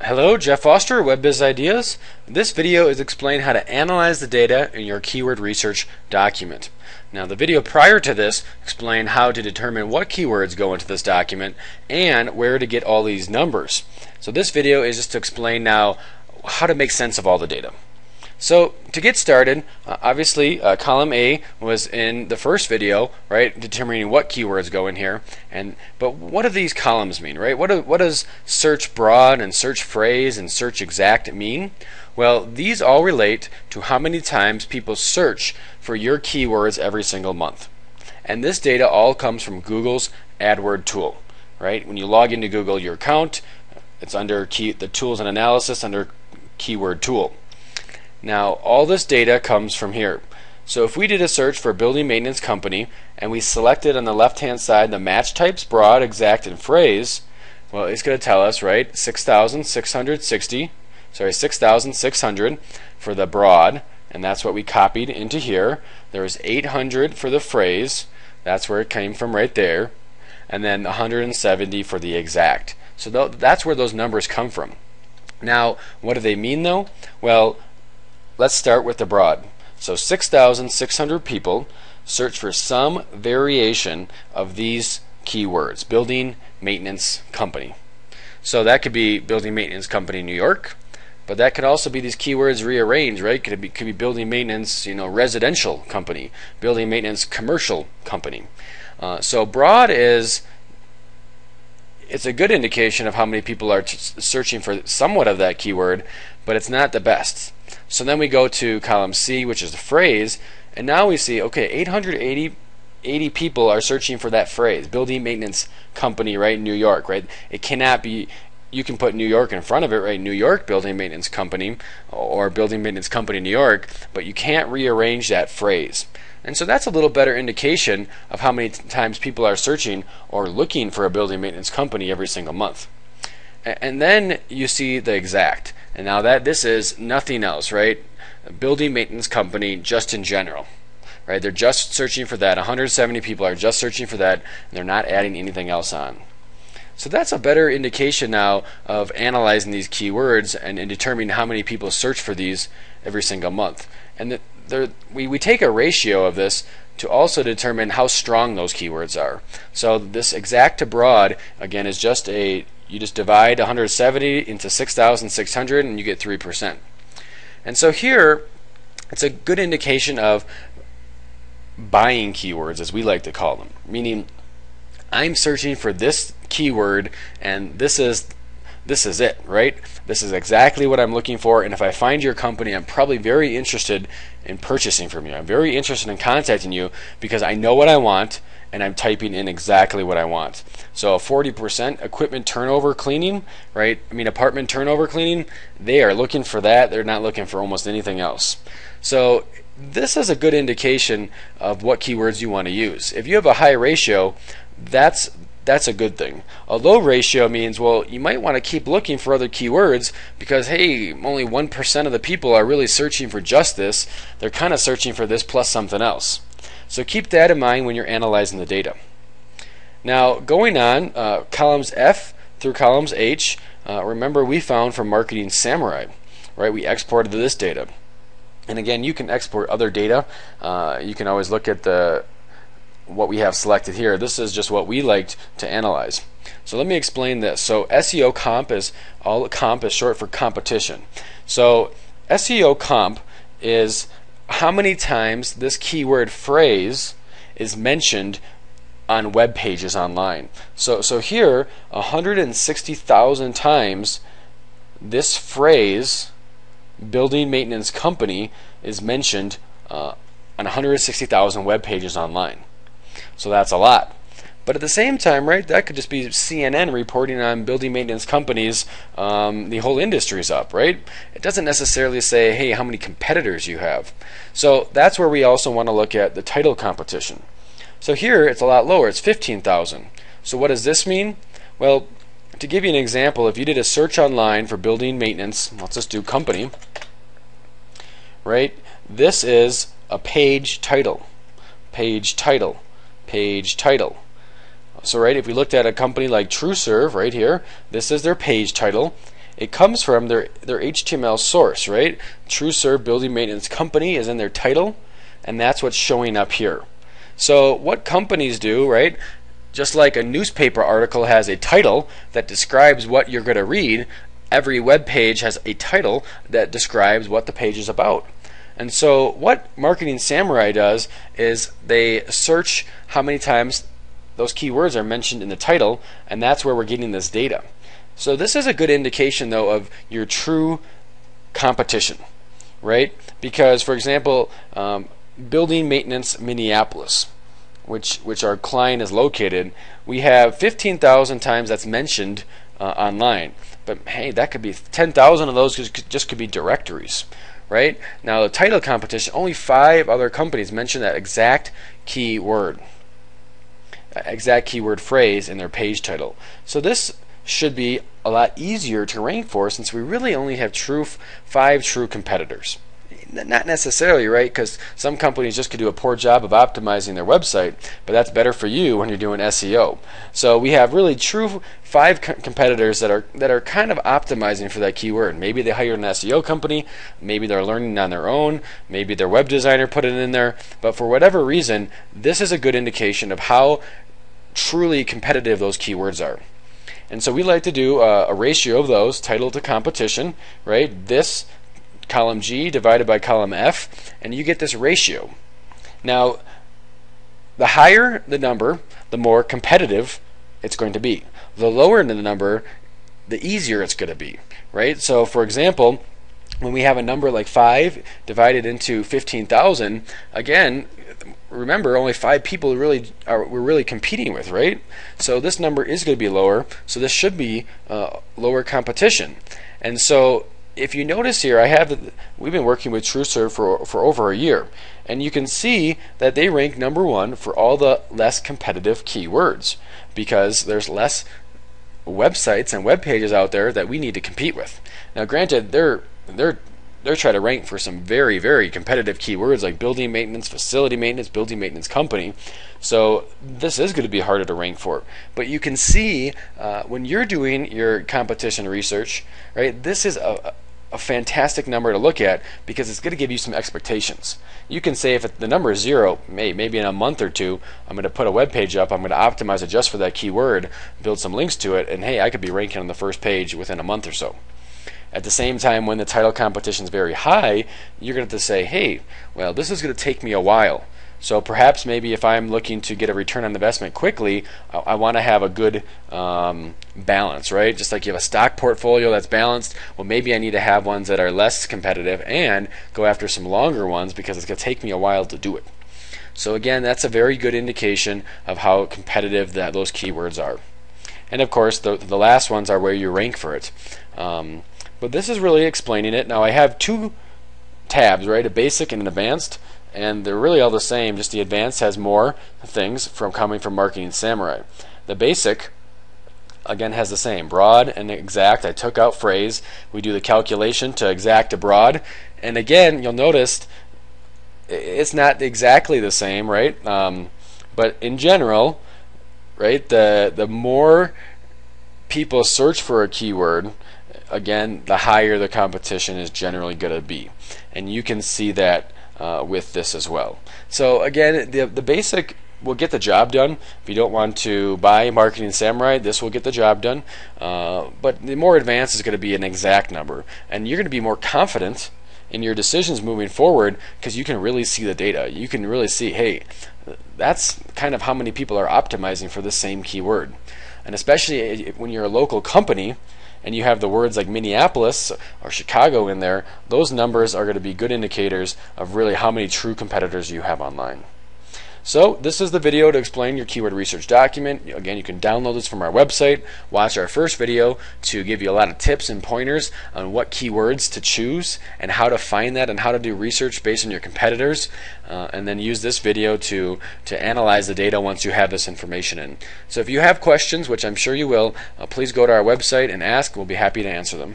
Hello, Jeff Foster, Web Biz Ideas. This video is explaining how to analyze the data in your keyword research document. Now, the video prior to this explained how to determine what keywords go into this document and where to get all these numbers. So this video is just to explain now how to make sense of all the data. So to get started, obviously column A was in the first video, right, determining what keywords go in here. But what do these columns mean, right? What does search broad and search phrase and search exact mean? Well, these all relate to how many times people search for your keywords every single month. And this data all comes from Google's AdWord tool, right? When you log into Google, your account, it's under the tools and analysis under keyword tool. Now, all this data comes from here. So if we did a search for building maintenance company and we selected on the left hand side the match types, broad, exact, and phrase, well, it's going to tell us, right, 6,600 for the broad, and that's what we copied into here. There was 800 for the phrase, that's where it came from right there, and then 170 for the exact. So that's where those numbers come from. Now, what do they mean though? Well, let's start with the broad. So 6,600 people search for some variation of these keywords. Building maintenance company. So that could be building maintenance company New York, but that could also be these keywords rearranged, right? Could be building maintenance, residential company, building maintenance commercial company. So broad it's a good indication of how many people are searching for somewhat of that keyword, but it's not the best. So then we go to column C, which is the phrase, and now we see, okay, 880 people are searching for that phrase, building maintenance company, right, New York, right? It cannot be, you can put New York in front of it, right, New York building maintenance company, or building maintenance company New York, but you can't rearrange that phrase. And so that's a little better indication of how many times people are searching or looking for a building maintenance company every single month. And then you see the exact. And now this is nothing else, right? A building maintenance company just in general, right? They're just searching for that. 170 people are just searching for that, and they're not adding anything else on. So that's a better indication now of analyzing these keywords and determining how many people search for these every single month. And we take a ratio of this to also determine how strong those keywords are. So this exact to broad, again, is just you just divide 170 into 6,600 and you get 3%. And so here, it's a good indication of buying keywords, as we like to call them. Meaning, I'm searching for this keyword and this is it, right? This is exactly what I'm looking for, and if I find your company, I'm probably very interested in purchasing from you. I'm very interested in contacting you because I know what I want and I'm typing in exactly what I want. So 40% equipment turnover cleaning, right? Apartment turnover cleaning, they are looking for that. They're not looking for almost anything else. So this is a good indication of what keywords you want to use. If you have a high ratio, that's a good thing. A low ratio means, well, you might want to keep looking for other keywords because, hey, only 1% of the people are really searching for just this. They're kind of searching for this plus something else. So keep that in mind when you're analyzing the data. Now, going on, columns F through columns H, remember we found from Marketing Samurai, right? We exported this data. And again, you can export other data. You can always look at what we have selected here. This is just what we liked to analyze. So let me explain this. So SEO comp is short for competition. So SEO comp is how many times this keyword phrase is mentioned on web pages online. So here, 160,000 times this phrase, building maintenance company, is mentioned on 160,000 web pages online. So that's a lot. But at the same time, right, that could just be CNN reporting on building maintenance companies, the whole industry's up, right? It doesn't necessarily say, hey, how many competitors you have. So that's where we also want to look at the title competition. So here it's a lot lower, it's 15,000. So what does this mean? Well, to give you an example, if you did a search online for building maintenance, let's just do company, right? This is a page title, page title, page title. So right, if we looked at a company like TrueServe right here, this is their page title, it comes from their HTML source, right? TrueServe Building Maintenance Company is in their title, and that's what's showing up here. So what companies do, right? Just like a newspaper article has a title that describes what you're going to read, every web page has a title that describes what the page is about. And so what Marketing Samurai does is they search how many times those keywords are mentioned in the title, and that's where we're getting this data. So this is a good indication, though, of your true competition, right? Because, for example, Building Maintenance Minneapolis, which our client is located, we have 15,000 times that's mentioned online. But hey, that could be 10,000 of those just could be directories, right? Now the title competition, only 5 other companies mention that exact keyword phrase in their page title. So this should be a lot easier to rank for, since we really only have 5 true competitors. Not necessarily, right? Because some companies just could do a poor job of optimizing their website, but that's better for you when you're doing SEO. So we have really true 5 competitors that are kind of optimizing for that keyword. Maybe they hired an SEO company, maybe they're learning on their own, maybe their web designer put it in there, but for whatever reason, this is a good indication of how truly competitive those keywords are. And so we like to do a ratio of those, title to competition, right? This column G divided by column F, and you get this ratio. Now, the higher the number, the more competitive it's going to be. The lower the number, the easier it's going to be, right? So, for example, when we have a number like 5 divided into 15,000, again, remember, only 5 people we're really competing with, right? So this number is going to be lower, so this should be lower competition. And so if you notice here, we've been working with TrueServe for over a year, and you can see that they rank number 1 for all the less competitive keywords, because there's less websites and web pages out there that we need to compete with. Now, granted, they're trying to rank for some very, very competitive keywords like building maintenance, facility maintenance, building maintenance company. So this is going to be harder to rank for. But you can see when you're doing your competition research, right? This is a fantastic number to look at, because it's going to give you some expectations. You can say if the number is 0, maybe in a month or 2, I'm going to put a web page up, I'm going to optimize it just for that keyword, build some links to it, and hey, I could be ranking on the first page within a month or so. At the same time, when the title competition is very high, you're going to have to say, hey, well, this is going to take me a while. So perhaps maybe if I'm looking to get a return on investment quickly, I want to have a good balance, right? Just like you have a stock portfolio that's balanced, well, maybe I need to have ones that are less competitive and go after some longer ones, because it's going to take me a while to do it. So again, that's a very good indication of how competitive those keywords are. And of course, the last ones are where you rank for it. But this is really explaining it. Now I have 2 tabs, right? A basic and an advanced, and they're really all the same, just the advanced has more things coming from Marketing Samurai. The basic, again, has the same, broad and exact. I took out phrase. We do the calculation to exact to broad, and again, you'll notice it's not exactly the same, right? But in general, right, the more people search for a keyword, again, the higher the competition is generally going to be, and you can see that with this as well. So again, the basic will get the job done. If you don't want to buy Marketing Samurai, this will get the job done. But the more advanced is going to be an exact number, and you're going to be more confident in your decisions moving forward, because you can really see the data. You can really see, hey, that's kind of how many people are optimizing for the same keyword. And especially when you're a local company and you have the words like Minneapolis or Chicago in there, those numbers are going to be good indicators of really how many true competitors you have online. So this is the video to explain your keyword research document. Again, you can download this from our website, watch our first video to give you a lot of tips and pointers on what keywords to choose and how to find that and how to do research based on your competitors, and then use this video to analyze the data once you have this information in. So if you have questions, which I'm sure you will, please go to our website and ask. We'll be happy to answer them.